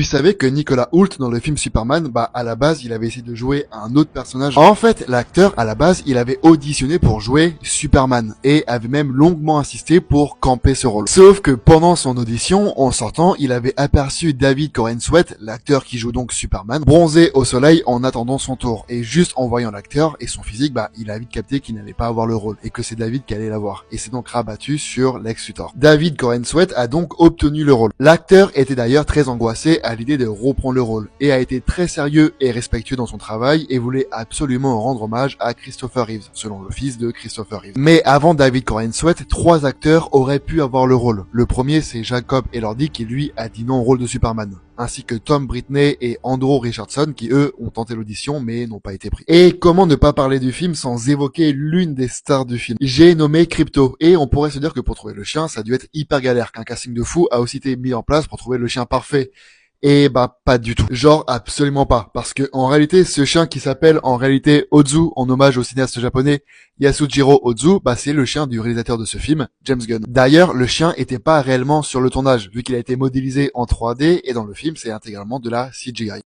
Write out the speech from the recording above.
Tu savais que Nicolas Hoult dans le film Superman, à la base, il avait essayé de jouer un autre personnage. En fait, l'acteur, à la base, il avait auditionné pour jouer Superman et avait même longuement insisté pour camper ce rôle. Sauf que pendant son audition, en sortant, il avait aperçu David Corenswet, l'acteur qui joue donc Superman, bronzé au soleil en attendant son tour. Et juste en voyant l'acteur et son physique, il a vite capté qu'il n'allait pas avoir le rôle et que c'est David qui allait l'avoir. Et s'est donc rabattu sur Lex Luthor. David Corenswet a donc obtenu le rôle. L'acteur était d'ailleurs très angoissé à l'idée de reprendre le rôle et a été très sérieux et respectueux dans son travail et voulait absolument rendre hommage à Christopher Reeves, selon le fils de Christopher Reeves. Mais avant David Corenswet, 3 acteurs auraient pu avoir le rôle. Le premier, c'est Jacob Elordi qui lui a dit non au rôle de Superman, ainsi que Tom Britney et Andrew Richardson qui eux ont tenté l'audition mais n'ont pas été pris. Et comment ne pas parler du film sans évoquer l'une des stars du film. J'ai nommé Crypto et on pourrait se dire que pour trouver le chien, ça a dû être hyper galère, qu'un casting de fou a aussi été mis en place pour trouver le chien parfait. Et pas du tout. Genre absolument pas. Parce que en réalité, ce chien qui s'appelle en réalité Ozu en hommage au cinéaste japonais Yasujiro Ozu, c'est le chien du réalisateur de ce film, James Gunn. D'ailleurs, le chien était pas réellement sur le tournage, vu qu'il a été modélisé en 3D et dans le film, c'est intégralement de la CGI.